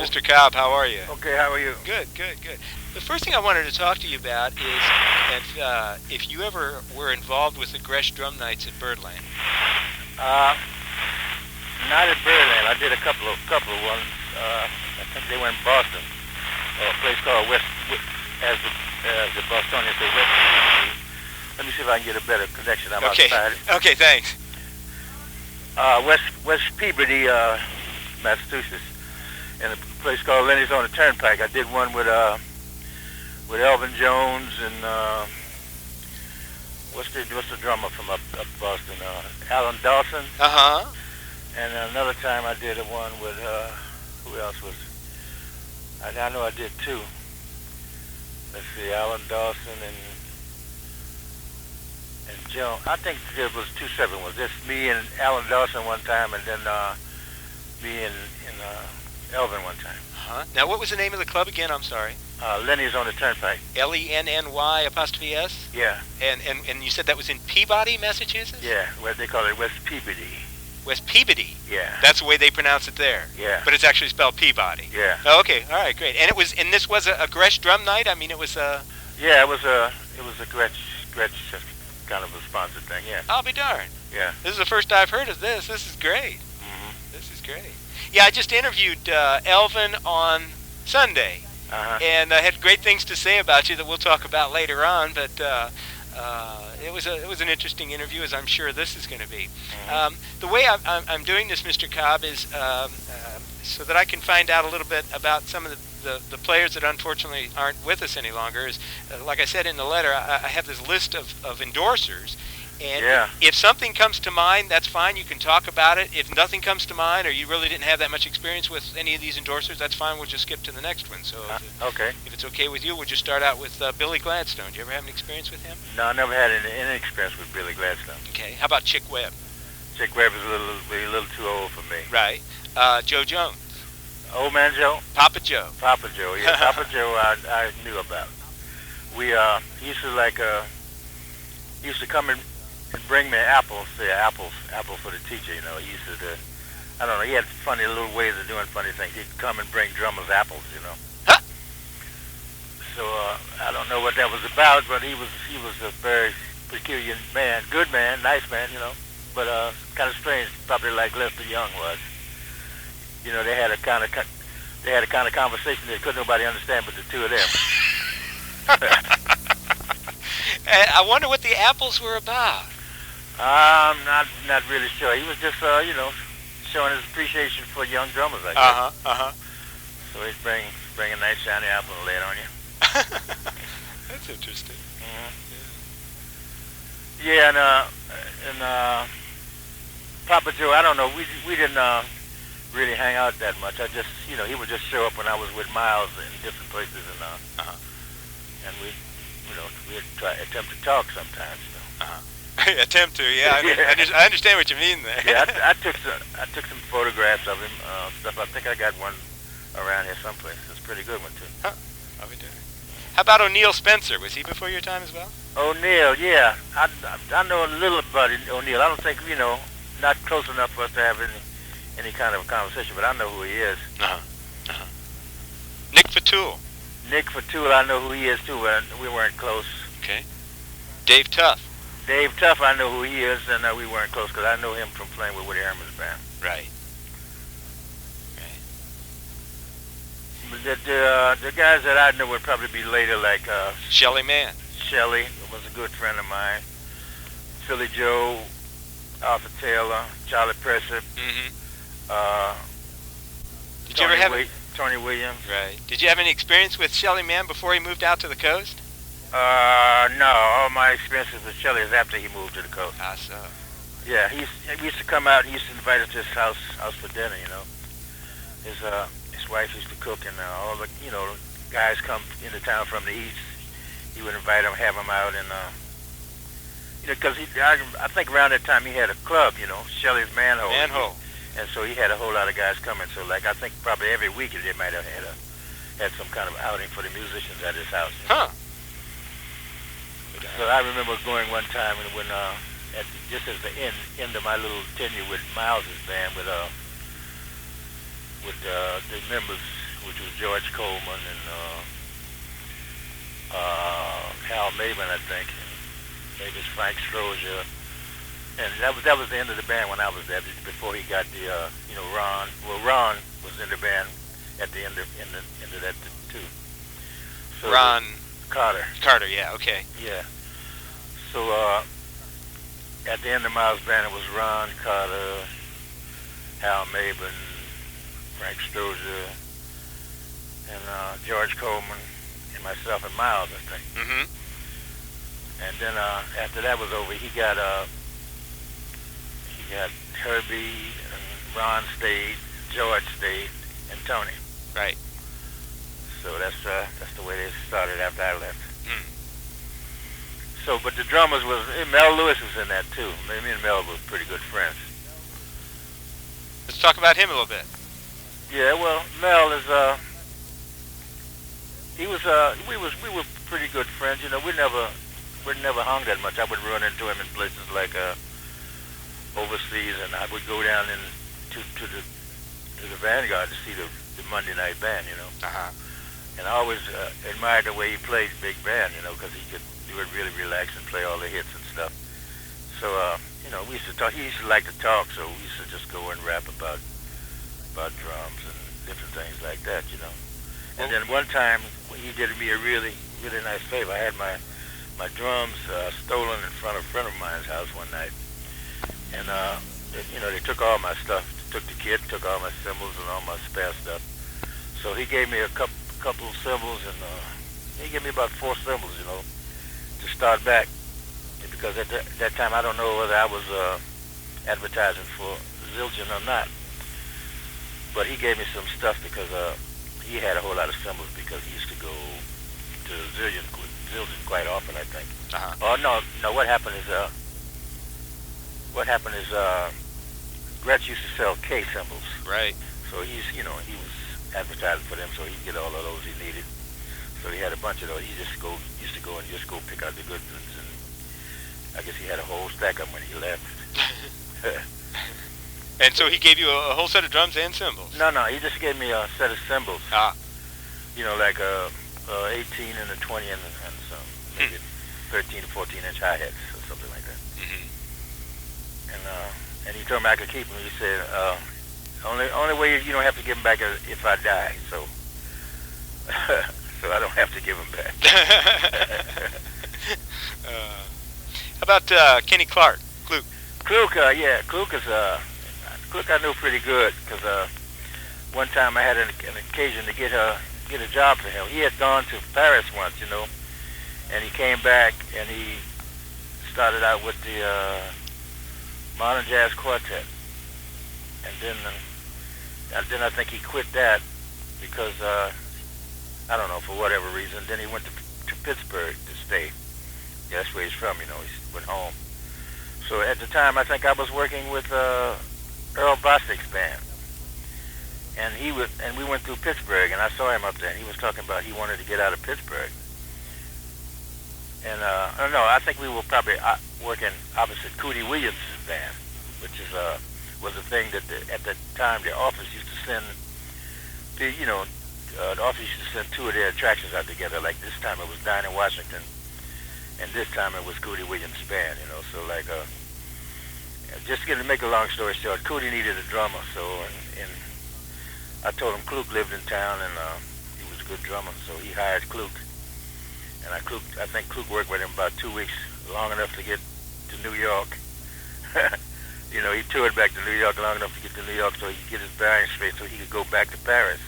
Mr. Cobb, how are you? Okay, how are you? Good. The first thing I wanted to talk to you about is if you ever were involved with the Gretsch Drum Nights at Birdland. Not at Birdland. I did a couple of ones. I think they were in Boston. A place called as the Bostonians say, West. Let me see if I can get a better connection. I'm outside. Okay, thanks. West Peabody, Massachusetts, in a place called Lenny's on the Turnpike. I did one with Elvin Jones and what's the drummer from up Boston? Alan Dawson. And another time I did one with who else was? I know I did two. Let's see, Alan Dawson and Joe. I think there was two separate ones. Just me and Alan Dawson one time, and then me and Elvin one time. Now, what was the name of the club again? I'm sorry. Lenny's on the Turnpike. LENNY''? Yeah. And you said that was in Peabody, Massachusetts? Yeah, where they call it West Peabody. West Peabody? Yeah. That's the way they pronounce it there? Yeah. But it's actually spelled Peabody? Yeah. Oh, okay, all right, great. And this was a Gretsch Drum Night? I mean, it was a... Yeah, it was a Gretsch kind of a sponsored thing, yeah. I'll be darned. Yeah. This is the first I've heard of this. This is great. This is great. Yeah, I just interviewed Elvin on Sunday, and I had great things to say about you that we'll talk about later on. But it was an interesting interview, as I'm sure this is going to be. The way I'm doing this, Mr. Cobb, is so that I can find out a little bit about some of the players that unfortunately aren't with us any longer. Is like I said in the letter, I have this list of endorsers. And if something comes to mind, that's fine. You can talk about it. If nothing comes to mind, or you really didn't have that much experience with any of these endorsers, that's fine. We'll just skip to the next one. So, if it's okay with you, we'll just start out with Billy Gladstone. Did you ever have an experience with him? No, I never had any experience with Billy Gladstone. Okay. How about Chick Webb? Chick Webb is a little too old for me. Right. Joe Jones. Old Man Joe. Papa Joe. Papa Joe. Yeah, Papa Joe. I knew about. He used to come and bring me apples, apple for the teacher, you know. He used to, I don't know, he had funny little ways of doing funny things. He'd come and bring drummers apples, you know. So, I don't know what that was about, but he was a very peculiar man, good man, nice man, you know, but kind of strange, probably like Lester Young was. You know, they had a kind of conversation that couldn't nobody understand but the two of them. I wonder what the apples were about. I'm not really sure. He was just, showing his appreciation for young drummers, I guess. So he'd bring a nice shiny apple and lay it on you. That's interesting. Yeah, and Papa Joe, I don't know. We didn't really hang out that much. I just, he would just show up when I was with Miles in different places, and we'd attempt to talk sometimes. Attempt to, yeah. I understand what you mean there. Yeah, I took some photographs of him, stuff. I think I got one around here someplace. It's a pretty good one too. I'll be doing. How about O'Neill Spencer? Was he before your time as well? O'Neill, yeah. I know a little about O'Neill. I don't think not close enough for us to have any kind of a conversation, but I know who he is. Nick Fatul. Nick Fatul, I know who he is too. We weren't close. Okay. Dave Tuff. Dave Tuff, I know who he is, and we weren't close because I know him from playing with Woody Herman's band. Right. The guys that I know would probably be later, like Shelly Mann. Shelly was a good friend of mine. Philly Joe, Arthur Taylor, Charlie Presser. Did you ever have Tony Williams? Right. Did you have any experience with Shelly Mann before he moved out to the coast? No. All my experiences with Shelly is after he moved to the coast. So. Yeah, he used to come out. He used to invite us to his house for dinner. You know, his wife used to cook, and all the guys come into town from the east. He would invite them, have them out, and because I think around that time he had a club. Shelly's Manhole. Manhole. And so he had a whole lot of guys coming. So like I think probably every week they might have had some kind of outing for the musicians at his house. So I remember going one time when just at the end of my little tenure with Miles's band with the members which was George Coleman and Hal Mabin, I think, and maybe it's Frank Strozier, and that was the end of the band when I was there. Before he got the Ron. Well, Ron was in the band at the end of that too. So Ron Carter. Carter, yeah, okay. Yeah. So at the end of Miles' band, it was Ron Carter, Hal Mabin, Frank Strozier, and George Coleman, and myself and Miles, I think. Mm-hmm. And then after that was over, he got Herbie, and Ron stayed, George stayed, and Tony. Right. So that's the way they started after I left. Mm. So, but the drummers was Mel Lewis was in that too. Me and Mel were pretty good friends. Let's talk about him a little bit. Yeah, well, Mel is we were pretty good friends. You know, we never hung that much. I would run into him in places like overseas, and I would go down to the Vanguard to see the Monday night band. You know. Uh-huh. And I always admired the way he played big band, you know, because he could do it really relax and play all the hits and stuff. So, you know, we used to talk. He used to like to talk, so we used to just go and rap about drums and different things like that, you know. And then one time, he did me a really, really nice favor. I had my drums stolen in front of a friend of mine's house one night. And, you know, they took all my stuff. Took the kit, took all my cymbals and all my spare stuff. So he gave me a couple of cymbals, and he gave me about 4 cymbals, you know, to start back. Because at that time, I don't know whether I was advertising for Zildjian or not. But he gave me some stuff because he had a whole lot of cymbals because he used to go to Zildjian quite often, I think. Uh-huh. Oh no, what happened is Gretsch used to sell K cymbals. Right. So he was advertising for them, so he'd get all of those he needed. So he had a bunch of those. He used to go and just go pick out the good ones, and I guess he had a whole stack of them when he left. And so he gave you a whole set of drums and cymbals? No, he just gave me a set of cymbals. Ah. You know, like a 18 and a 20 and some maybe 13 to 14-inch hi-hats or something like that. Mm-hmm. And he told me I could keep them. He said, only way you don't have to give them back is if I die. So, so I don't have to give them back. How about Kenny Clark, Kluke? Kluke, yeah, Kluke I knew pretty good because one time I had an occasion to get a job for him. He had gone to Paris once, you know, and he came back and he started out with the Modern Jazz Quartet, and then I think he quit that because I don't know, for whatever reason. Then he went to Pittsburgh to stay. Yeah, that's where he's from, you know. He went home. So at the time, I think I was working with Earl Bostic's band, and we went through Pittsburgh, and I saw him up there, and he was talking about he wanted to get out of Pittsburgh. And I don't know, I think we were probably working opposite Cootie Williams' band, which was a thing that at the time the office used to send, the office used to send 2 of their attractions out together. Like this time it was Dinah Washington, and this time it was Cootie Williams' band, you know. So like, just to make a long story short, Cootie needed a drummer, so and I told him Kluke lived in town, and he was a good drummer, so he hired Kluke. And I think Kluke worked with him about 2 weeks, long enough to get to New York. You know, he toured back to New York long enough to get to New York so he could get his bearings straight so he could go back to Paris.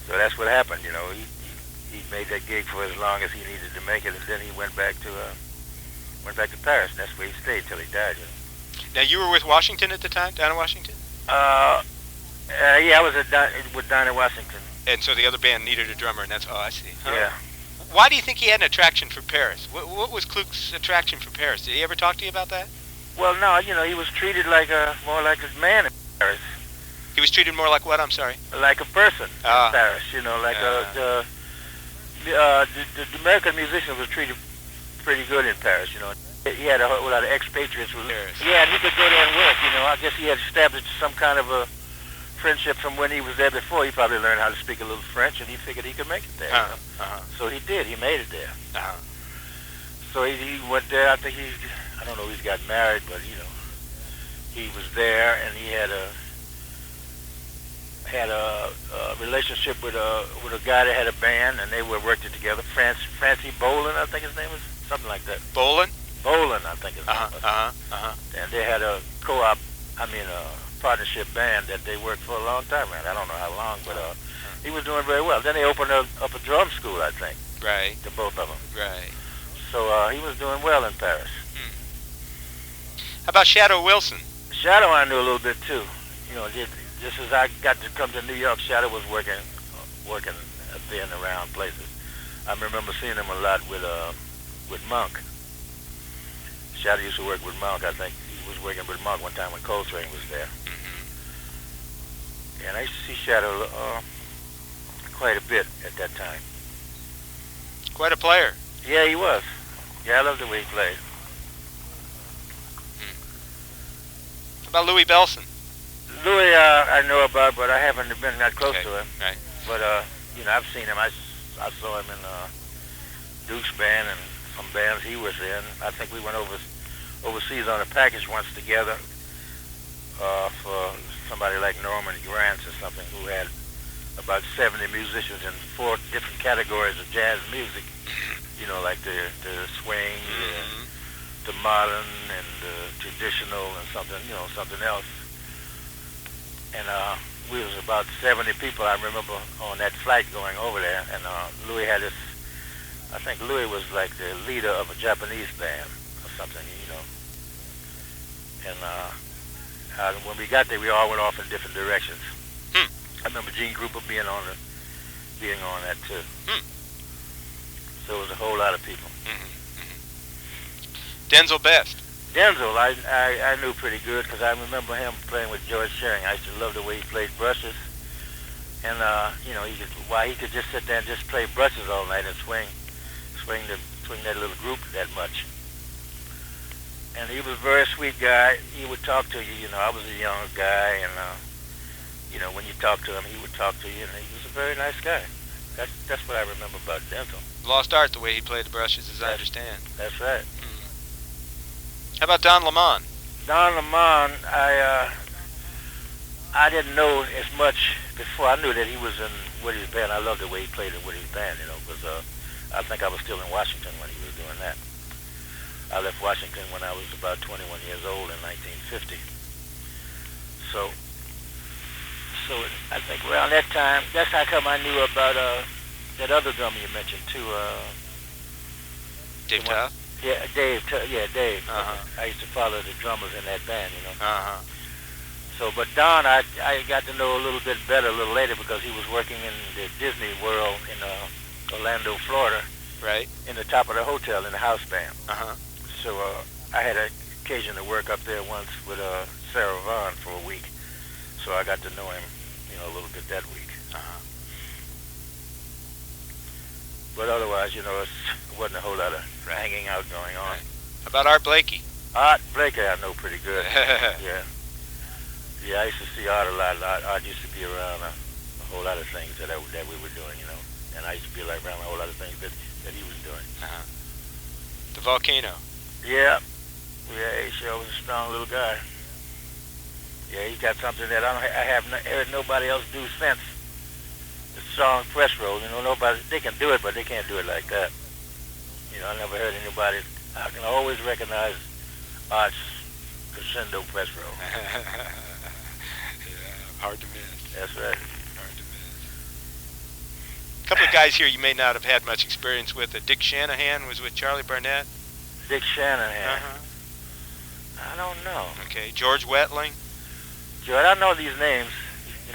So that's what happened, you know. He made that gig for as long as he needed to make it, and then he went back to Paris, and that's where he stayed till he died, you know. Now, you were with Washington at the time, Dinah Washington? Yeah, I was with Dinah Washington. And so the other band needed a drummer, and that's, I see. Huh? Yeah. Why do you think he had an attraction for Paris? What was Kluke's attraction for Paris? Did he ever talk to you about that? Well, no, you know, he was treated more like a man in Paris. He was treated more like what, I'm sorry? Like a person in Paris, you know, like the American musicians were treated pretty good in Paris, you know. He had a whole lot of expatriates who, yeah, and he could go there and work, you know. I guess he had established some kind of a friendship from when he was there before. He probably learned how to speak a little French, and he figured he could make it there. So he did. He made it there. So he went there. I think I don't know if he's got married, but he was there, and he had a relationship with a guy that had a band, and they were working together. Francie Bolin, I think his name was, something like that. Bolin, I think his name was. And they had a partnership band that they worked for a long time, man. I don't know how long, but he was doing very well. Then they opened up a drum school, I think. Right. To both of them. Right. So he was doing well in Paris. How about Shadow Wilson? Shadow I knew a little bit too. Just as I got to come to New York, Shadow was working then around places. I remember seeing him a lot with Monk. Shadow used to work with Monk. I think he was working with Monk one time when Coltrane was there. And I used to see Shadow quite a bit at that time. Quite a player. Yeah, he was. Yeah, I loved the way he played. How about Louis Bellson? Louis, I know about, but I haven't been that close to him. Right. But I've seen him. I saw him in Duke's band and some bands he was in. I think we went overseas on a package once together for somebody like Norman Granz or something, who had about 70 musicians in 4 different categories of jazz music. Like the swing, the modern, and the traditional, and something else. And we was about 70 people, I remember, on that flight going over there. And Louis had this, I think Louis was like the leader of a Japanese band or something, And when we got there, we all went off in different directions. I remember Gene Krupa being on that too. So it was a whole lot of people. Denzel Best. Denzel, I knew pretty good because I remember him playing with George Shearing. I used to love the way he played brushes, and he could just sit there and just play brushes all night and swing that little group that much. And he was a very sweet guy. He would talk to you. I was a young guy, and when you talked to him, he would talk to you, and he was a very nice guy. That's what I remember about Denzel. Lost art the way he played the brushes, as I understand. That's right. How about Don Lemon? Don Lemon, I didn't know as much before. I knew that he was in Woody's band. I loved the way he played in Woody's band, because I think I was still in Washington when he was doing that. I left Washington when I was about 21 years old in 1950. So I think around that time, that's how come I knew about that other drummer you mentioned too. Dave Tough? Yeah, Dave. I used to follow the drummers in that band, So, but Don, I got to know a little bit better a little later because he was working in the Disney World in Orlando, Florida. Right. In the top of the hotel in the house band. So I had an occasion to work up there once with Sarah Vaughan for a week. So I got to know him, a little bit that week. But otherwise, it wasn't a whole lot of hanging out going on. Right. How about Art Blakey? Art Blakey I know pretty good. Yeah, I used to see Art a lot. Art used to be around a whole lot of things that we were doing, And I used to be around a whole lot of things that he was doing. The Volcano. Yeah, he sure was a strong little guy. Yeah, he got something that I haven't heard nobody else do since. The strong press roll, they can do it, but they can't do it like that. I never heard anybody. I can always recognize Art's crescendo press roll. Yeah, hard to miss. That's right. Hard to miss. A couple of guys here you may not have had much experience with. Dick Shanahan was with Charlie Barnett. Dick Shanahan. I don't know. Okay, George Wetling. George, I know these names.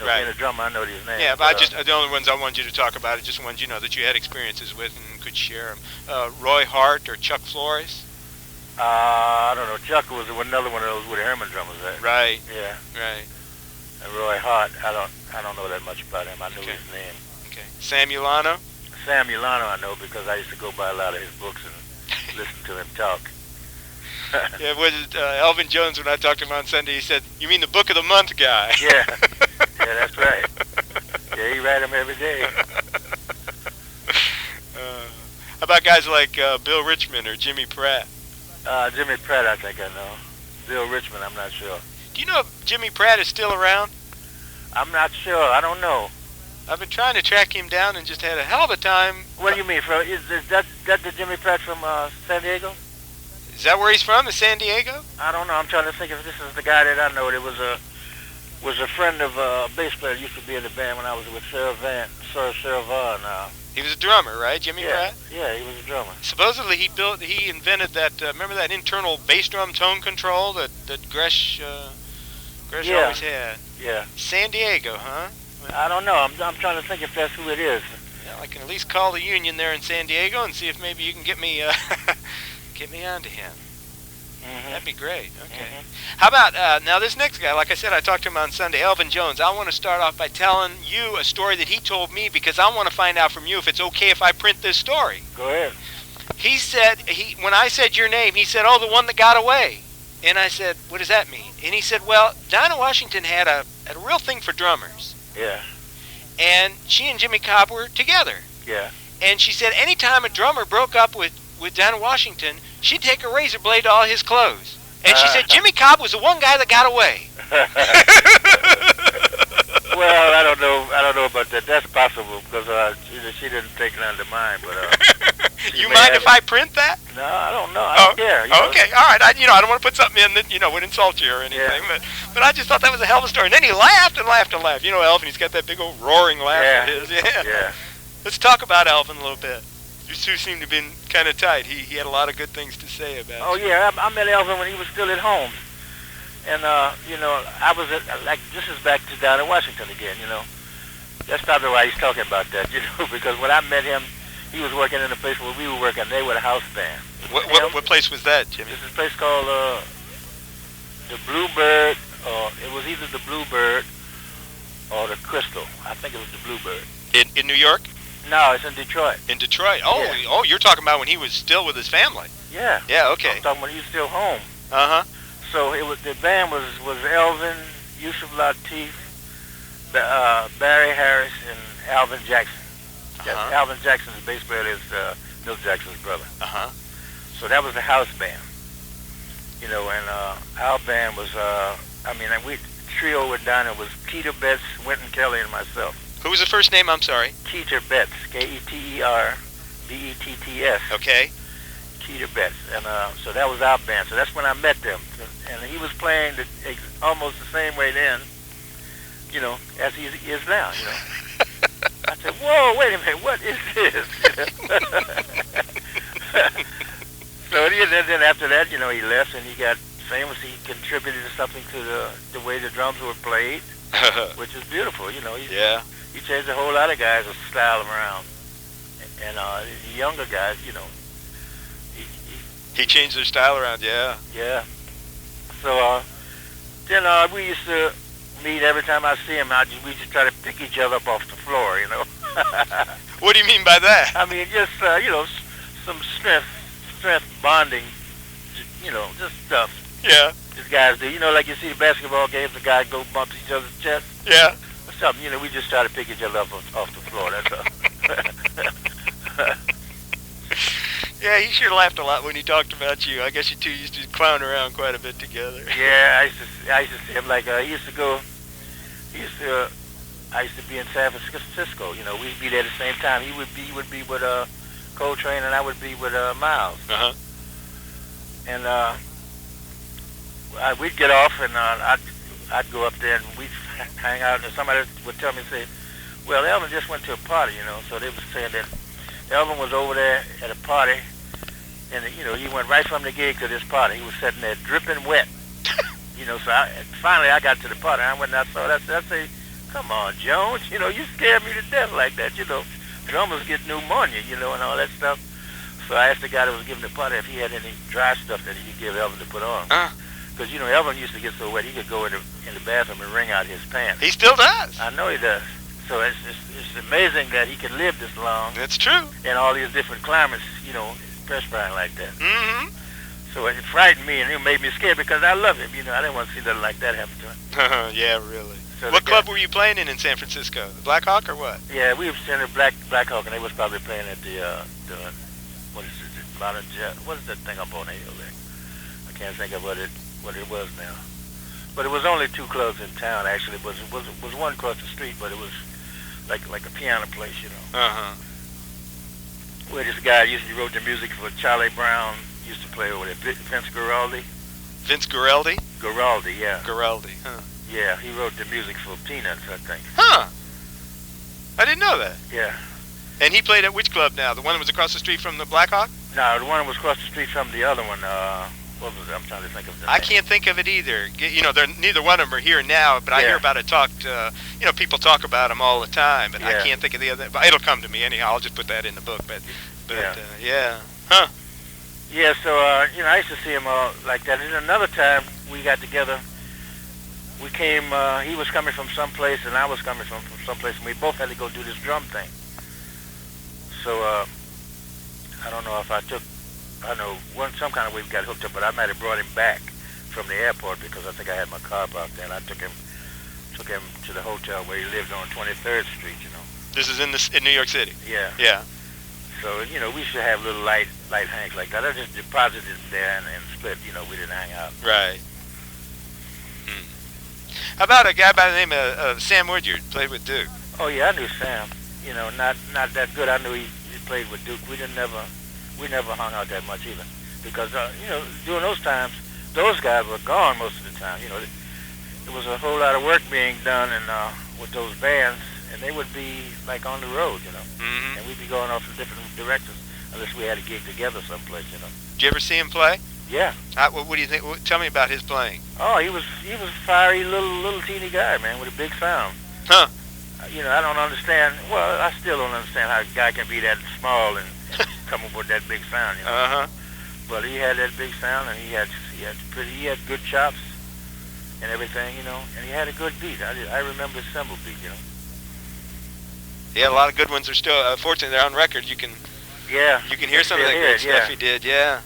Right. Being a drummer, I know these names. Yeah, but the only ones I wanted you to talk about are just ones that you had experiences with and could share them. Roy Hart or Chuck Flores. I don't know. Chuck was another one of those Woody Herman drummers, right? Right. Yeah. Right. And Roy Hart, I don't know that much about him. I knew his name. Okay. Sam Ulano. Sam Ulano, I know because I used to go by a lot of his books and listen to him talk. Yeah, Elvin Jones, when I talked to him on Sunday, he said, "You mean the Book of the Month guy?" Yeah. Yeah, that's right. Yeah, he write them every day. How about guys like Bill Richmond or Jimmy Pratt? Jimmy Pratt, I think I know. Bill Richmond, I'm not sure. Do you know if Jimmy Pratt is still around? I'm not sure. I don't know. I've been trying to track him down and just had a hell of a time. What do you mean? Is that the Jimmy Pratt from San Diego? Is that where he's from? Is San Diego? I don't know. I'm trying to think if this is the guy that I know. That was a friend of a bass player that used to be in the band when I was with Sarah Vaughan. He was a drummer, right, Jimmy Pratt? Yeah, he was a drummer. Supposedly he invented that. Remember that internal bass drum tone control that Gretsch always had. Yeah. San Diego, huh? I don't know. I'm trying to think if that's who it is. Yeah, I can at least call the union there in San Diego and see if maybe you can get me get me onto him. Mm-hmm. That'd be great. Okay. Mm-hmm. How about now this next guy? Like I said, I talked to him on Sunday, Elvin Jones. I want to start off by telling you a story that he told me because I want to find out from you if it's okay if I print this story. Go ahead. He said when I said your name, he said, "Oh, the one that got away." And I said, "What does that mean?" And he said, "Well, Dinah Washington had a real thing for drummers." Yeah. And she and Jimmie Cobb were together. Yeah. And she said anytime a drummer broke up with Dinah Washington, she'd take a razor blade to all his clothes. And she said Jimmie Cobb was the one guy that got away. Well, I don't know about that. That's possible because she didn't take none to mine. But you mind if I print that? No, I don't know. I don't care. Okay, all right. I don't want to put something in that would insult you or anything. Yeah. But I just thought that was a hell of a story. And then he laughed and laughed and laughed. You know, Elvin, he's got that big old roaring laugh of his. Yeah. Let's talk about Elvin a little bit. You two seem to have been kind of tight. He had a lot of good things to say about you. Oh, yeah. I met Elvin when he was still at home. And, I was this is back to down in Washington again, That's probably why he's talking about that, because when I met him, he was working in the place where we were working. They were the house band. What place was that, Jimmy? This is a place called the Bluebird, or it was either the Bluebird or the Crystal. I think it was the Bluebird. In New York? No, it's in Detroit. In Detroit. Oh, Yeah. Oh, you're talking about when he was still with his family. Yeah. Yeah, okay. I'm talking when he was still home. Uh-huh. So the band was Elvin, Yusuf Lateef, Barry Harris, and Alvin Jackson. Uh-huh. Alvin Jackson's bass player is Milt Jackson's brother. Uh-huh. So that was the house band. And our band was, we trio with Dinah was Keter Betts, Wynton Kelly, and myself. Who was the first name? I'm sorry. Keter Betts, Keterbetts. Okay. Keter Betts, and so that was our band. So that's when I met them, and he was playing almost the same way then, as he is now. I said, "Whoa, wait a minute, what is this?" So then after that, he left and he got famous. He contributed something to the way the drums were played, which is beautiful. Yeah. He changed a whole lot of guys to style them around, and the younger guys, He changed their style around, yeah. Yeah. So then we used to meet every time I see him. We just try to pick each other up off the floor, What do you mean by that? I mean, just some strength bonding, just stuff. Yeah. These guys do. Like you see the basketball games, the guys go bump each other's chest. Yeah. Or something. We just try to pick each other up off the floor. That's all. Yeah, he sure laughed a lot when he talked about you. I guess you two used to clown around quite a bit together. Yeah, I used to see him I used to be in San Francisco. We'd be there at the same time. He would be with Coltrane, and I would be with Miles. Uh-huh. And we'd get off, and I'd go up there, and we'd hang out, and somebody would tell me, say, "Well, Elvin just went to a party," So they were saying that Elvin was over there at a party, and he went right from the gig to this party. He was sitting there dripping wet. So finally I got to the party, and I went and I saw that. I say, "Come on, Jones, you scared me to death like that. Drummers get pneumonia, and all that stuff." So I asked the guy that was giving the party if he had any dry stuff that he could give Elvin to put on. Because Elvin used to get so wet he could go in the bathroom and wring out his pants. He still does. I know he does. So it's amazing that he can live this long. That's true. In all these different climates, perspiring like that. Mm-hmm. So it frightened me, and it made me scared because I love him. I didn't want to see nothing like that happen to him. Yeah, really. So what club were you playing in San Francisco? The Black Hawk or what? Yeah, we were in the Black Hawk, and they was probably playing at the what is it? Modern Jet. What is that thing up on the hill there? I can't think of what it was now. But it was only 2 clubs in town. Actually, it was one across the street, but it was like a piano place, you know. Where this guy usually wrote the music for Charlie Brown used to play over there. Vince Guaraldi. Vince Guaraldi? Guaraldi, yeah. Guaraldi, huh? Yeah, he wrote the music for Peanuts, I think. Huh. I didn't know that. Yeah. And he played at which club now? The one that was across the street from the Black Hawk? No, the one that was across the street from the other one. What was it? I'm trying to think of the name. I can't think of it either. You know, neither one of them are here now, but I hear about it talked. You know, people talk about them all the time, but I can't think of the other. But it'll come to me anyhow. I'll just put that in the book. But yeah. Huh. Yeah, so, you know, I used to see him like that. And another time we got together, we came, he was coming from someplace and I was coming from someplace, and we both had to go do this drum thing. So, I don't know if some kind of way we got hooked up, but I might have brought him back from the airport because I think I had my car parked there, and I took him to the hotel where he lived on 23rd Street, you know. This is in New York City? Yeah. Yeah. So, you know, we should have little light hangs like that. I just deposited it there and split, you know, we didn't hang out. Right. How about a guy by the name of Sam Woodyard, played with Duke? Oh, yeah, I knew Sam. You know, not that good. I knew he played with Duke. We never hung out that much either. Because, you know, during those times, those guys were gone most of the time. You know, there was a whole lot of work being done with those bands, and they would be, like, on the road, you know. Mm-hmm. And we'd be going off in different directions unless we had a gig together someplace, you know. Did you ever see him play? Yeah. What do you think? Tell me about his playing. Oh, he was a fiery little teeny guy, man, with a big sound. Huh. You know, I don't understand. Well, I still don't understand how a guy can be that small and come up with that big sound, you know. Uh-huh. But he had that big sound, and he had good chops and everything, you know. And he had a good beat. I remember his cymbal beat, you know. Yeah, a lot of good ones are still. Fortunately, they're on record. You can hear some of the great stuff he did. Yeah.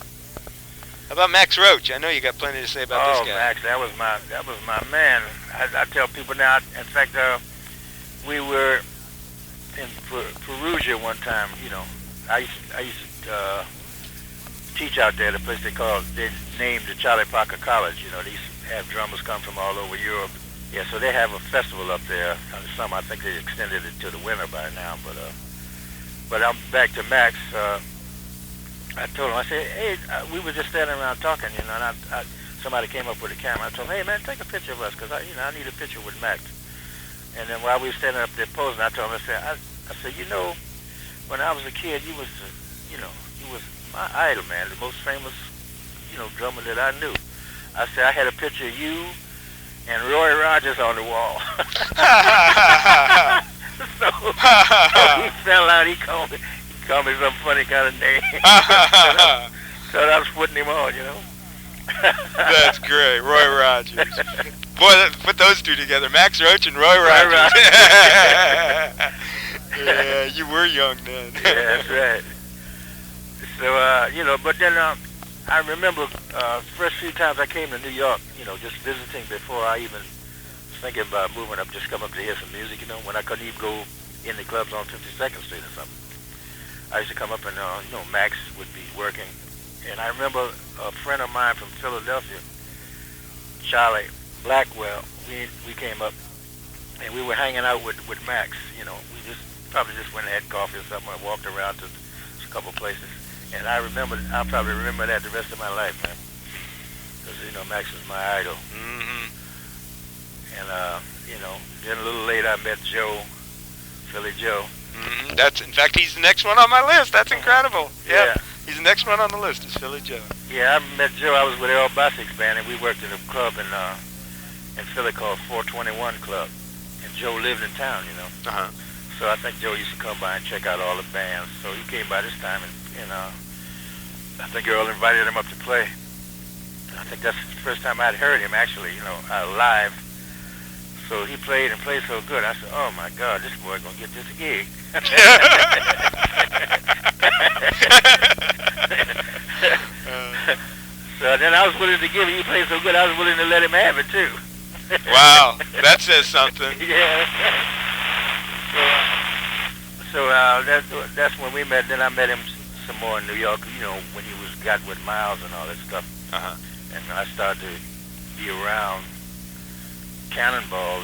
How about Max Roach? I know you got plenty to say about this guy. Oh, Max, that was my man. I tell people now. In fact, we were in Perugia one time. You know, I used to teach out there. The place they named the Charlie Parker College. You know, they used to have drummers come from all over Europe. Yeah, so they have a festival up there in the summer. I think they extended it to the winter by now. But I'm back to Max. I told him, I said, hey, we were just standing around talking, you know, and somebody came up with a camera. I told him, hey, man, take a picture of us, because I need a picture with Max. And then while we were standing up there posing, I told him, I said, you know, when I was a kid, you was my idol, man, the most famous, you know, drummer that I knew. I said, I had a picture of you and Roy Rogers on the wall. so he fell out, he called me some funny kind of name. So I was putting him on, you know. That's great, Roy Rogers. Boy, put those two together, Max Roach and Roy Rogers. Yeah, you were young then. Yeah, that's right. So, you know, but then I remember first few times I came to New York, you know, just visiting before I even was thinking about moving up, just come up to hear some music, you know, when I couldn't even go in the clubs on 52nd Street or something. I used to come up and, you know, Max would be working. And I remember a friend of mine from Philadelphia, Charlie Blackwell, we came up and we were hanging out with Max, you know. We probably just went and had coffee or something and walked around to a couple places. And I'll probably remember that the rest of my life, man. Because, you know, Max was my idol. Mm-hmm. And, you know, then a little later I met Joe, Philly Joe. Mm-hmm. In fact, he's the next one on my list. That's incredible. Yeah. He's the next one on the list is Philly Joe. Yeah, I met Joe. I was with Earl Bostic's band, and we worked in a club in Philly called 421 Club. And Joe lived in town, you know. Uh-huh. So I think Joe used to come by and check out all the bands. So he came by this time, and I think Earl invited him up to play. I think that's the first time I'd heard him, actually, you know, live. So he played and played so good. I said, oh, my God, this boy going to get this gig. So then I was willing to give him. He played so good, I was willing to let him have it, too. Wow, that says something. Yeah. So that's when we met. Then I met him some more in New York. You know, when he got with Miles and all that stuff. And I started to be around Cannonball.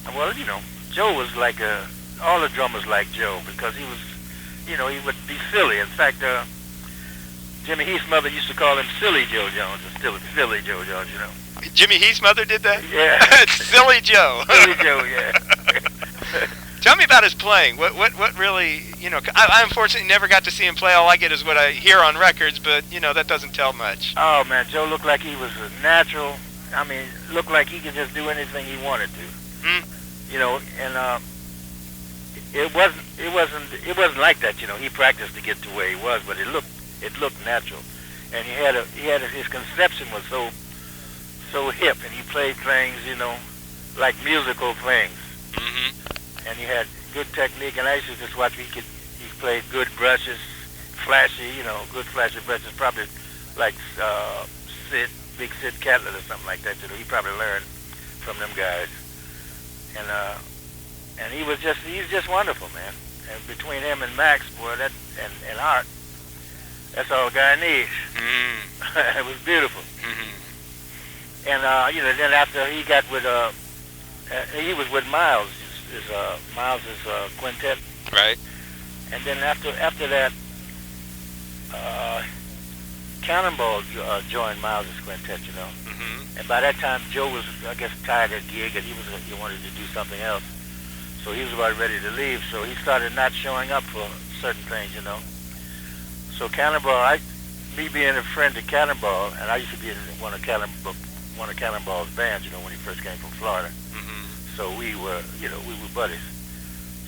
And, well, you know, Joe was like all the drummers liked Joe because he was, you know, he would be silly. In fact, Jimmy Heath's mother used to call him Silly Joe Jones, and Silly Joe Jones, you know. Jimmy Heath's mother did that? Yeah. Silly Joe. Silly Joe, yeah. Tell me about his playing. What really, you know, I unfortunately never got to see him play. All I get is what I hear on records, but, you know, that doesn't tell much. Oh, man, Joe looked like he was a natural. I mean, looked like he could just do anything he wanted to. You know, and it wasn't like that, you know. He practiced to get to where he was, but it looked natural. And his conception was so hip, and he played things, you know, like musical things. And he had good technique, and I used to just watch him. He played good brushes, flashy, you know, good flashy brushes, probably like Big Sid Catlett or something like that. You know, he probably learned from them guys. And he's just wonderful, man. And between him and Max, boy, and Art, that's all a guy needs. It was beautiful. And you know, then after he got with he was with Miles. Miles' quintet. Right. And then after that, Cannonball joined Miles' quintet, you know. And by that time, Joe was, I guess, tired of the gig, and he wanted to do something else. So he was about ready to leave. So he started not showing up for certain things, you know. So Cannonball, me being a friend to Cannonball, and I used to be in one of Cannonball's bands, you know, when he first came from Florida. So we were buddies.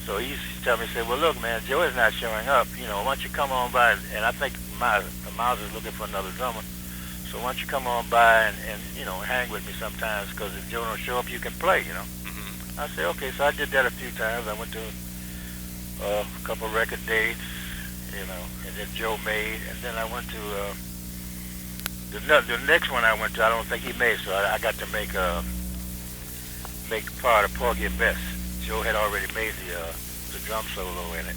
So he used to tell me, say, well, look, man, Joe is not showing up. You know, why don't you come on by? And I think Miles is looking for another drummer. So why don't you come on by and you know, hang with me sometimes? Because if Joe don't show up, you can play, you know. I said, okay. So I did that a few times. I went to a couple record dates, you know, and then Joe made. And then I went to the next one I went to. I don't think he made, so I got to make part of Porgy and Bess. Joe had already made the drum solo in it.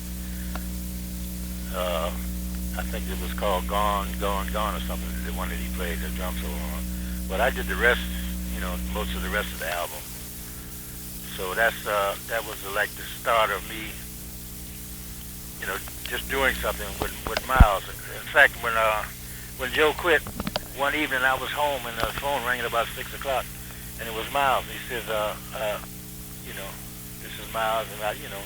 I think it was called Gone, Gone, Gone or something, the one that he played the drum solo on. But I did the rest, you know, most of the rest of the album. So that was like the start of me, you know, just doing something with Miles. In fact, when Joe quit, one evening I was home and the phone rang at about 6 o'clock. And it was Miles. He says, you know, this is Miles, and you know,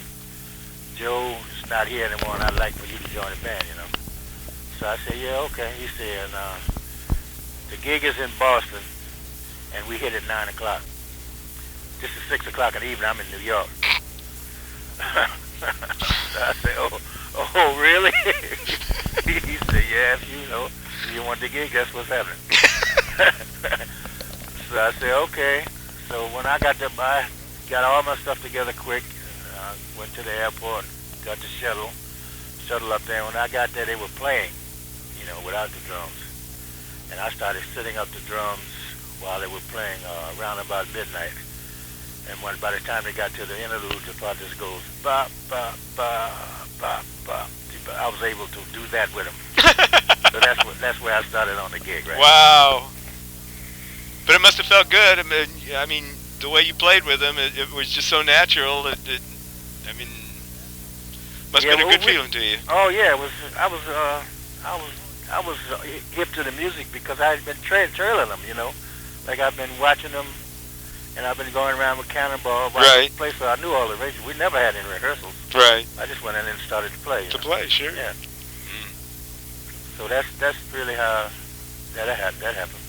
Joe is not here anymore, and I'd like for you to join the band, you know. So I said, yeah, okay. He said, the gig is in Boston, and we hit at 9 o'clock. This is 6 o'clock in the evening. I'm in New York. So I said, oh, really? He said, yeah, you know, if you want the gig, that's what's happening. So I said, okay. So when I got there, I got all my stuff together quick. Went to the airport, got the shuttle up there. When I got there, they were playing, you know, without the drums. And I started setting up the drums while they were playing around about midnight. And by the time they got to the interlude, the part just goes, ba, ba, ba, ba, ba. I was able to do that with them. So that's where I started on the gig, right? Wow. But it must have felt good. I mean, the way you played with him, it was just so natural. I mean, must have been a good feeling to you. Oh yeah, it was. I was hip to the music because I had been trailing them. You know, like I've been watching them, and I've been going around with Cannonball. Right. Play, so I knew all the arrangements. We never had any rehearsals. Right. I just went in and started to play. Play, sure. Yeah. So that's really how that happened.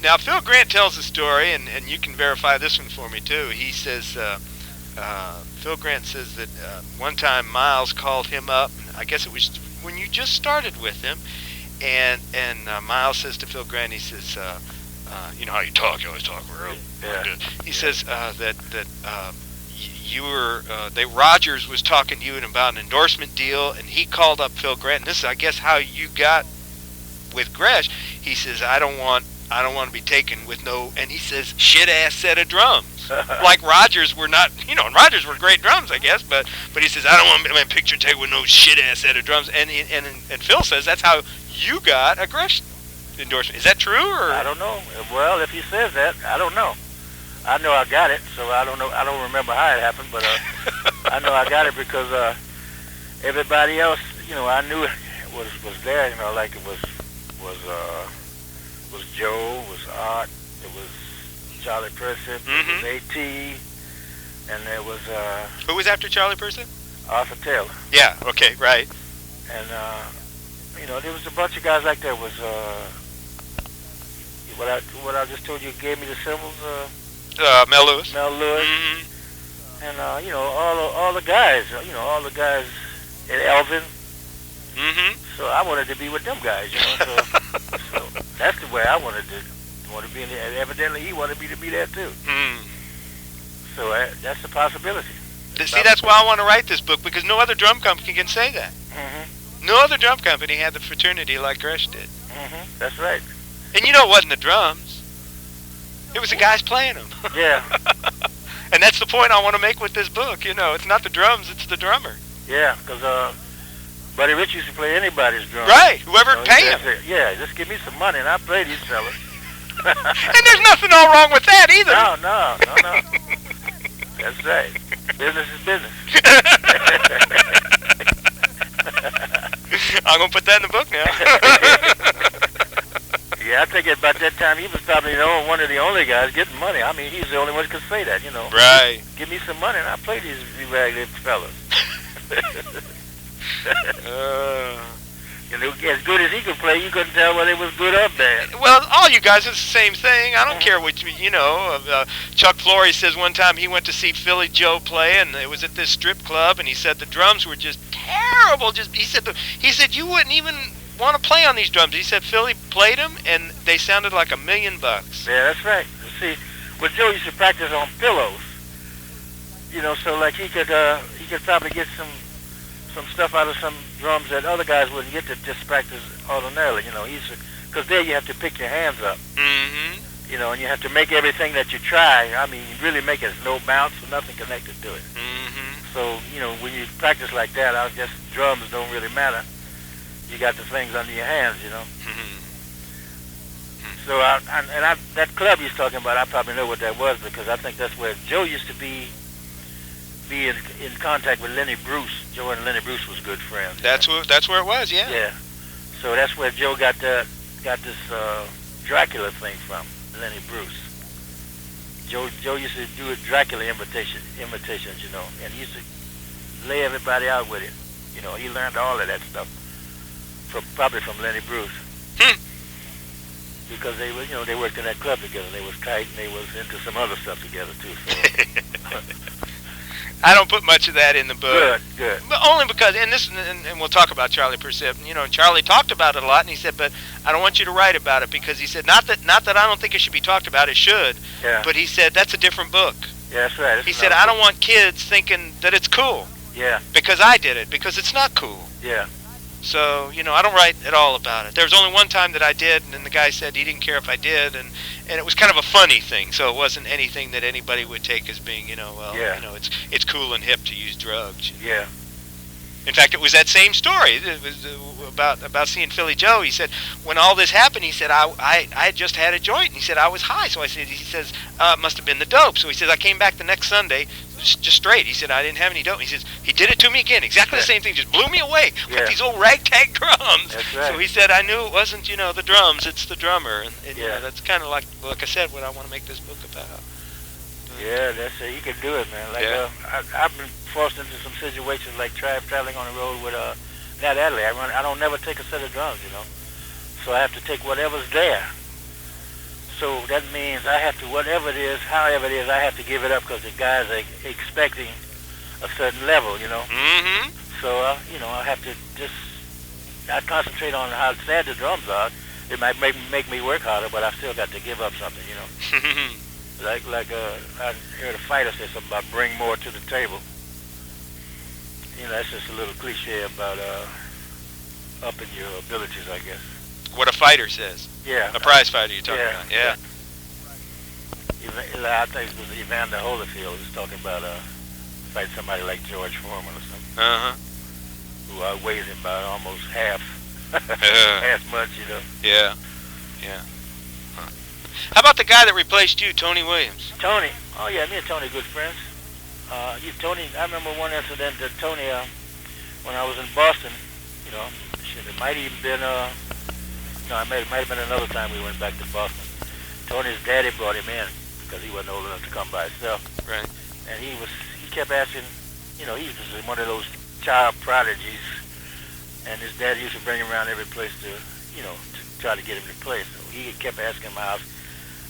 Now, Phil Grant tells a story, and you can verify this one for me, too. He says, Phil Grant says that one time Miles called him up. I guess it was when you just started with him. And Miles says to Phil Grant, he says, you know how you talk, you always talk real good. He says that you were, Rogers was talking to you about an endorsement deal, and he called up Phil Grant. And this is, I guess, how you got with Gretsch. He says, I don't want I don't want to be taken with no, and he says, shit-ass set of drums. Like Rogers were not, and Rogers were great drums, I guess, but he says, I don't want my picture taken with no shit-ass set of drums. And Phil says that's how you got a Gretsch endorsement. Is that true? Or? I don't know. Well, if he says that, I don't know. I know I got it, so I don't know. I don't remember how it happened, but I know I got it because everybody else, I knew was there. Like it was Joe, was Art, it was Charlie Person, it was A.T., and there was who was after Charlie Person? Arthur Taylor. Yeah. Okay. Right. And there was a bunch of guys like that. Was what I just told you gave me the symbols. Mel Lewis. Mel Lewis. Mm-hmm. And all the guys. All the guys. And Elvin. Mm-hmm. So I wanted to be with them guys. So that's the way I wanted to be. And evidently he wanted me to be there too. Mm. So that's a possibility. See, that's why I want to write this book, because no other drum company can say that. Mm-hmm. No other drum company had the fraternity like Gretsch did. Mm-hmm. That's right. And it wasn't the drums. It was the guys playing them. Yeah. And that's the point I want to make with this book. It's not the drums, it's the drummer. Yeah, because Buddy Rich used to play anybody's drums. Right, whoever would pay him. Yeah, just give me some money and I'll play these fellas. And there's nothing all wrong with that either. No. That's right. Business is business. I'm going to put that in the book now. Yeah, I think at about that time he was probably one of the only guys getting money. I mean, he's the only one who could say that, Right. Give me some money and I'll play these ragged fellas. As good as he could play, you couldn't tell whether it was good or bad. Well, all you guys, it's the same thing. I don't care what Chuck Flory says one time he went to see Philly Joe play, and it was at this strip club, and he said the drums were just terrible. He said you wouldn't even want to play on these drums. He said Philly played them, and they sounded like $1 million. Yeah, that's right. See, Joe used to practice on pillows. So like he could probably get some stuff out of some drums that other guys wouldn't get to just practice ordinarily. Because there you have to pick your hands up. Mm-hmm. And you have to make everything that you try. I mean, you really make it no bounce or nothing connected to it. Mm-hmm. So when you practice like that, I guess drums don't really matter. You got the things under your hands, Mm-hmm. So that club he's talking about, I probably know what that was, because I think that's where Joe used to be in contact with Lenny Bruce. Joe and Lenny Bruce was good friends. That's where it was, yeah. Yeah. So that's where Joe got this Dracula thing from, Lenny Bruce. Joe used to do a Dracula imitations, and he used to lay everybody out with it. He learned all of that stuff probably from Lenny Bruce. Because they worked in that club together. They was tight, and they was into some other stuff together too. So. I don't put much of that in the book. Good. But only because, and we'll talk about Charlie Persip. Charlie talked about it a lot, and he said, but I don't want you to write about it, because he said, not that I don't think it should be talked about, it should. Yeah. But he said, that's a different book. Yeah, that's right. He said, I don't want kids thinking that it's cool. Yeah. Because I did it, because it's not cool. Yeah. So, I don't write at all about it. There was only one time that I did, and then the guy said he didn't care if I did, and it was kind of a funny thing, so it wasn't anything that anybody would take as being, it's cool and hip to use drugs. Yeah. In fact, it was that same story. It was about seeing Philly Joe. He said, when all this happened, he said, I had just had a joint, and he said, I was high. So he says, it must have been the dope. So he says, I came back the next Sunday, just straight. He said, I didn't have any dope. He says, he did it to me again, exactly the same thing, just blew me away with these old ragtag drums. That's right. So he said, I knew it wasn't, the drums, it's the drummer. And that's kind of like I said, what I want to make this book about. Yeah, that's it. You can do it, man. Like I've been forced into some situations like traveling on the road with Nat Adderley. I don't never take a set of drums, So I have to take whatever's there. So that means I have to, whatever it is, however it is, I have to give it up because the guys are expecting a certain level, Mm-hmm. So I have to I concentrate on how sad the drums are. It might make me work harder, but I still got to give up something, Like I heard a fighter say something about bring more to the table. That's just a little cliche about upping your abilities, I guess. what a fighter says. Yeah. A prize fighter you're talking about. Yeah. I think it was Evander Holyfield. He was talking about fight somebody like George Foreman or something. Who outweighs him by almost half. As much, you know. Yeah. Yeah. Huh. How about the guy that replaced you, Tony Williams? Tony. Oh yeah, me and Tony good friends. Tony. I remember one incident that Tony, when I was in Boston, you know, shit, it might even been no, it might have been another time we went back to Boston. Tony's daddy brought him in because he wasn't old enough to come by himself. Right. And he kept asking, you know, he was one of those child prodigies, and his dad used to bring him around every place to, you know, to try to get him to play. So he kept asking Miles,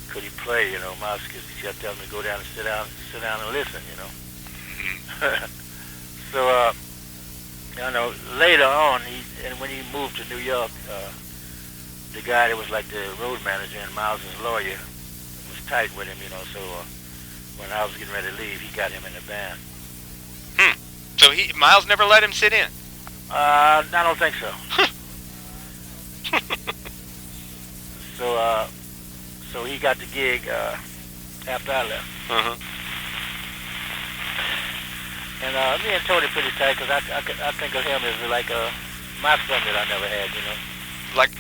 could he play, you know, Miles, because he kept telling him to go down and sit down and listen, you know. So, you know, later on, when he moved to New York, the guy that was like the road manager and Miles' lawyer was tight with him, you know, so when I was getting ready to leave, he got him in the band. So Miles never let him sit in? I don't think so. So he got the gig after I left. And me and Tony pretty tight because I think of him as like my son that I never had, you know.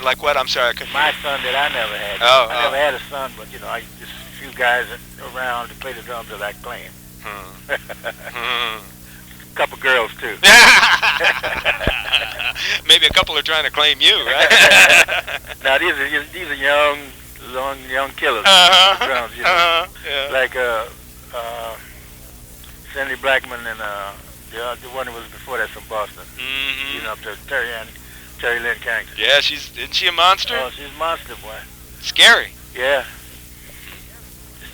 Like what? I'm sorry, I couldn't. My son that I never had. I never had a son, but you know, just a few guys around to play the drums that I claim. A couple girls too. Maybe a couple are trying to claim you, right? Now these are young killers. Drums, you know. Yeah. Like Cindy Blackman and the one that was before that from Boston. You know, up to Terry Lynn Carrington. Yeah, isn't she a monster? Oh, she's a monster, boy. Scary. Yeah.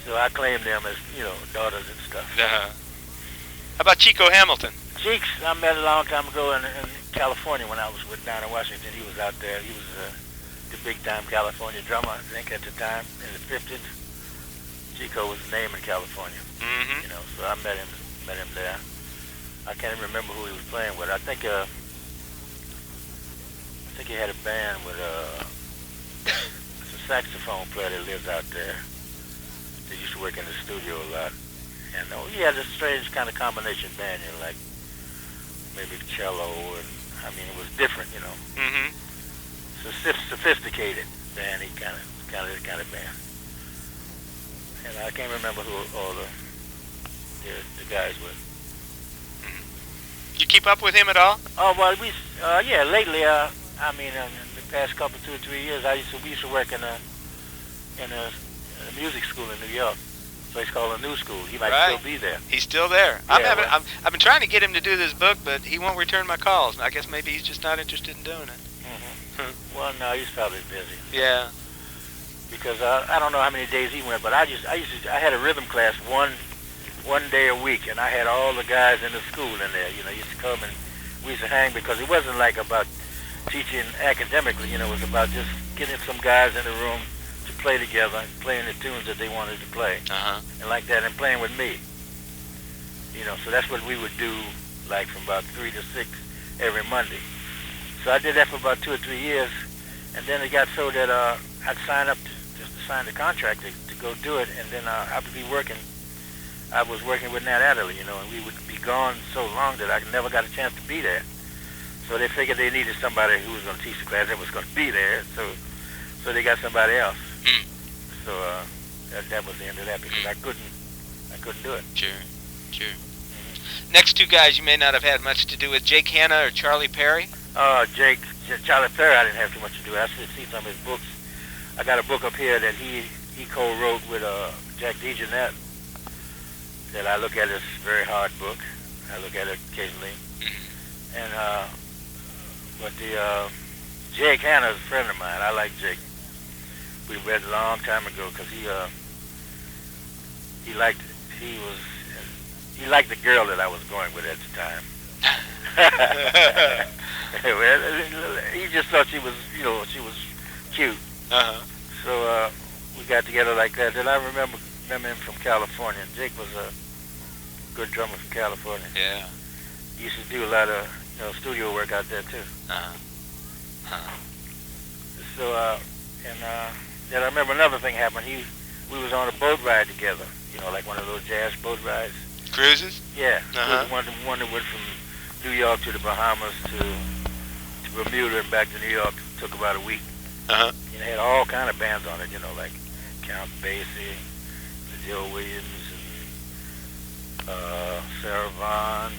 So I claim them as, you know, daughters and stuff. How about Chico Hamilton? Cheeks, I met a long time ago in California when I was down in Washington. He was out there. He was the big-time California drummer, I think, at the time, in the 50s. Chico was the name in California. You know, so I met him there. I can't even remember who he was playing with. I think he had a band with it's a saxophone player that lives out there. They used to work in the studio a lot. And he had a strange kind of combination band, you know, like maybe cello, and I mean it was different, you know. It's a sophisticated band, kind of band. And I can't remember who all the guys were. You keep up with him at all? Oh well, yeah. Lately, I mean, in the past couple 2 or 3 years, we used to work in a music school in New York. A place called the New School. He might still be there. He's still there. Yeah, I've been trying to get him to do this book, but he won't return my calls. I guess maybe he's just not interested in doing it. Well, no, he's probably busy. Yeah. Because I don't know how many days he went, but I had a rhythm class one day a week, and I had all the guys in the school in there. You know, used to come and we used to hang because it wasn't like about teaching academically. You know, it was about just getting some guys in the room to play together, playing the tunes that they wanted to play, and like that, and playing with me. You know, so that's what we would do, like from about 3 to 6 every Monday. So I did that for about 2 or 3 years, and then it got so that I'd sign up just to sign the contract to go do it, and then I would be working. I was working with Nat Adderley, you know, and we would be gone so long that I never got a chance to be there. So they figured they needed somebody who was going to teach the class that was going to be there, so they got somebody else. So that was the end of that because I couldn't do it. Sure. Next two guys you may not have had much to do with, Jake Hanna or Charlie Perry? Charlie Perry I didn't have too much to do. I should see some of his books. I got a book up here that he co-wrote with Jack DeJohnette that I look at as a very hard book. I look at it occasionally. And but Jake Hanna is a friend of mine. I like Jake. We read a long time ago because he liked the girl that I was going with at the time. Well, he just thought she was cute. So we got together like that. And I remember him from California. Jake was a good drummer from California. Yeah. He used to do a lot of studio work out there too. So, and then I remember another thing happened. We was on a boat ride together. You know, like one of those jazz boat rides. Cruises? Yeah. Uh-huh. One that went from New York to the Bahamas to Bermuda and back to New York. Took about a week. Uh-huh. You know, had all kind of bands on it. You know, like Count Basie, Joe Williams, and Sarah Vaughan.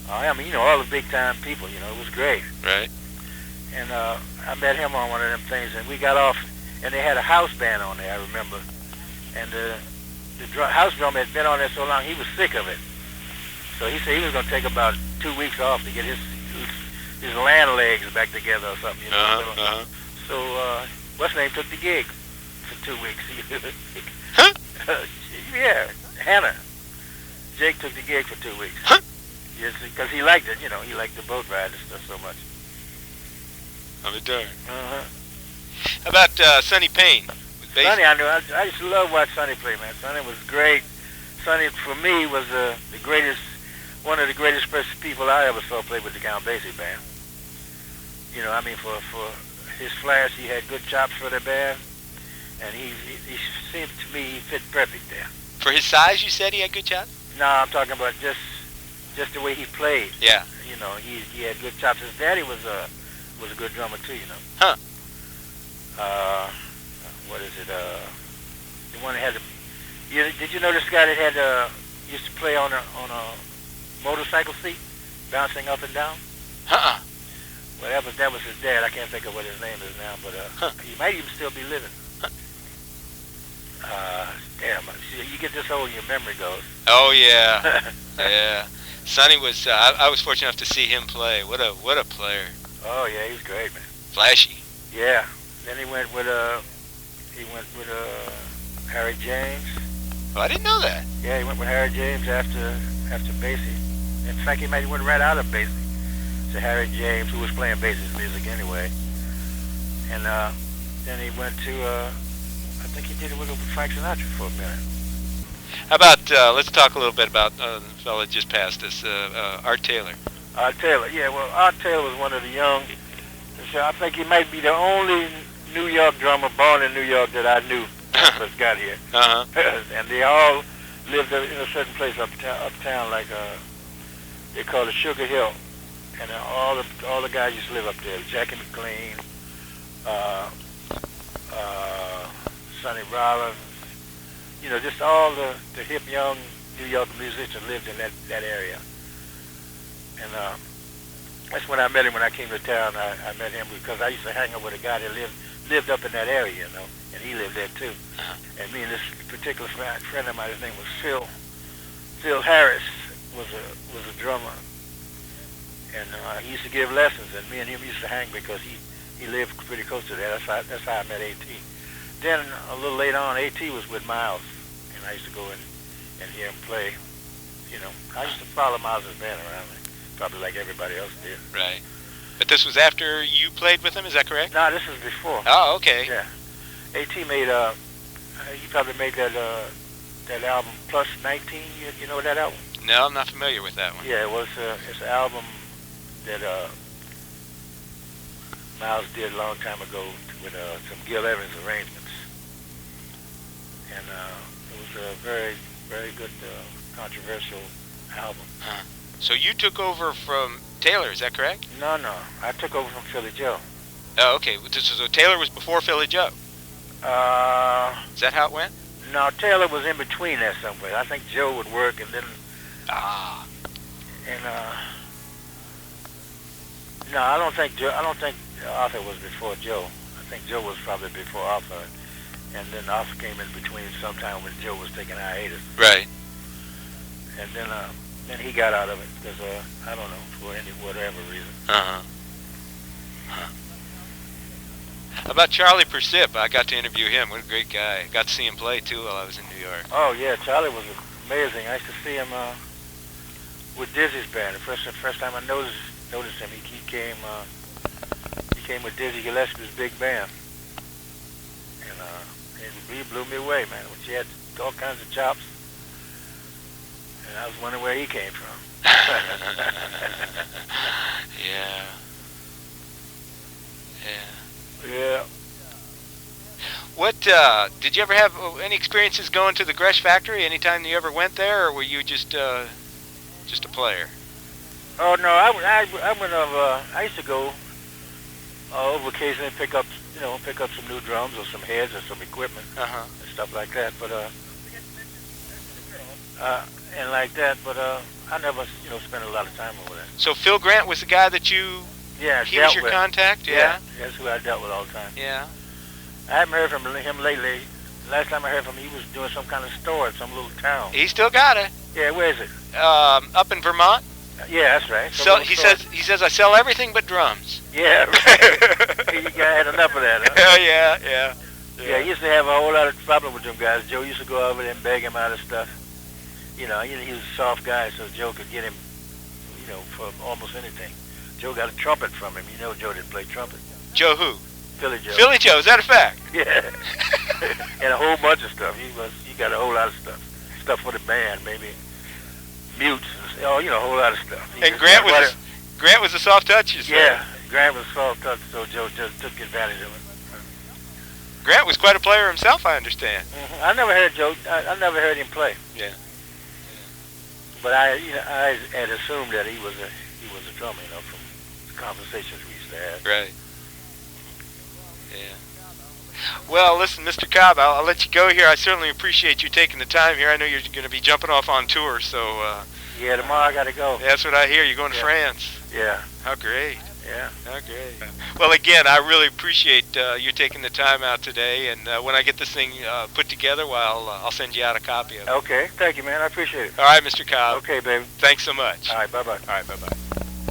I mean, you know, all the big time people. You know, it was great. Right. And I met him on one of them things, and we got off, and they had a house band on there, I remember. And the house drummer had been on there so long, he was sick of it. So he said he was going to take about 2 weeks off to get his land legs back together or something, you know. So what's name took the gig for 2 weeks. Huh? Yeah, Hannah. Jake took the gig for 2 weeks. Huh? Yes, because he liked it, you know. He liked the boat ride and stuff so much. I'm a darn. Uh-huh. How about Sonny Payne? Sonny, I knew. I used to love watching Sonny play, man. Sonny was great. Sonny, for me, was the greatest, one of the greatest people I ever saw play with the Count Basie band. You know, I mean, for his flash, he had good chops for the band, and he seemed to me he fit perfect there. For his size, you said he had good chops? No, I'm talking about just the way he played. Yeah. You know, he had good chops. His daddy was a good drummer too, you know. Huh. What is it? The one that had did you know this guy that had used to play on a motorcycle seat, bouncing up and down? Uh-uh. Well, that was his dad. I can't think of what his name is now, but he might even still be living. Damn, you get this old and your memory goes. Oh yeah. Yeah. Sonny was. I was fortunate enough to see him play. What a player. Oh yeah, he's great, man. Flashy. Yeah. Then he went with Harry James. Oh, I didn't know that. Yeah, he went with Harry James after Basie. In fact, he went right out of Basie to Harry James, who was playing Basie's music anyway. And then he went to I think he did it with Frank Sinatra for a minute. How about let's talk a little bit about the fella just passed us, Art Taylor. Art Taylor, yeah. Well, Art Taylor was one of the young. I think he might be the only New York drummer born in New York that I knew when I first got here. Uh-huh. And they all lived in a certain place uptown, like they call it Sugar Hill. And all the guys used to live up there. Jackie McLean, Sonny Rollins, you know, just all the hip young New York musicians lived in that area. And that's when I met him when I came to town. I met him because I used to hang out with a guy that lived up in that area, you know, and he lived there too. And me and this particular friend of mine, his name was Phil Harris, was a drummer. And he used to give lessons, and me and him used to hang because he lived pretty close to that. That's how I met A.T. Then a little later on, A.T. was with Miles, and I used to go and hear him play. You know, I used to follow Miles' band around, probably like everybody else did. Right. But this was after you played with him, is that correct? No, this was before. Oh, okay. Yeah. A.T. made he probably made that album Plus 19. You know that album? No, I'm not familiar with that one. Yeah, well, it's an album that Miles did a long time ago with some Gil Evans arrangements. And it was a very, very good, controversial album. So you took over from Taylor, is that correct? No, I took over from Philly Joe. Oh, okay. So Taylor was before Philly Joe? Is that how it went? No, Taylor was in between there somewhere. I think Joe would work, and then... No, I don't think Arthur was before Joe. I think Joe was probably before Arthur. And then Arthur came in between sometime when Joe was taking hiatus. Right. And then he got out of it because, I don't know, for whatever reason. Uh-huh. How about Charlie Persip? I got to interview him. What a great guy. Got to see him play, too, while I was in New York. Oh, yeah, Charlie was amazing. I used to see him with Dizzy's band. The first time I noticed him, he came with Dizzy Gillespie's big band. And he blew me away, man. She had all kinds of chops. And I was wondering where he came from. Yeah. did you ever have any experiences going to the Gretsch factory? Anytime you ever went there, or were you just a player? Oh no, I went over. I used to go over occasionally and pick up some new drums or some heads or some equipment and stuff like that. But and like that. But I never spent a lot of time over there. So Phil Grant was the guy that you. Yeah, he was your contact. Yeah, that's who I dealt with all the time. Yeah. I haven't heard from him lately. Last time I heard from him, he was doing some kind of store at some little town. He still got it. Yeah, where is it? Up in Vermont. Yeah, that's right. So he says I sell everything but drums. Yeah, right. You guys had enough of that, huh? Yeah. Yeah, he used to have a whole lot of problem with them guys. Joe used to go over there and beg him out of stuff. He was a soft guy, so Joe could get him, for almost anything. Joe got a trumpet from him. Joe didn't play trumpet. Joe who? Philly Joe. Philly Joe, is that a fact? Yeah. And a whole bunch of stuff. He got a whole lot of stuff. Stuff for the band, maybe mutes, a whole lot of stuff. And Grant was a soft touch, you said? Yeah, Grant was a soft touch, so Joe just took advantage of it. Grant was quite a player himself, I understand. I never heard Joe. I never heard him play. Yeah. But I had assumed that he was a drummer, from the conversations we used to have. Right. Yeah. Well, listen, Mr. Cobb, I'll let you go here. I certainly appreciate you taking the time here. I know you're going to be jumping off on tour, so... yeah, tomorrow I got to go. That's what I hear. You're going to France. Yeah. How great. Yeah. How great. Well, again, I really appreciate you taking the time out today, and when I get this thing put together, I'll send you out a copy of it. Okay. Thank you, man. I appreciate it. All right, Mr. Cobb. Okay, baby. Thanks so much. All right, bye-bye. All right, bye-bye.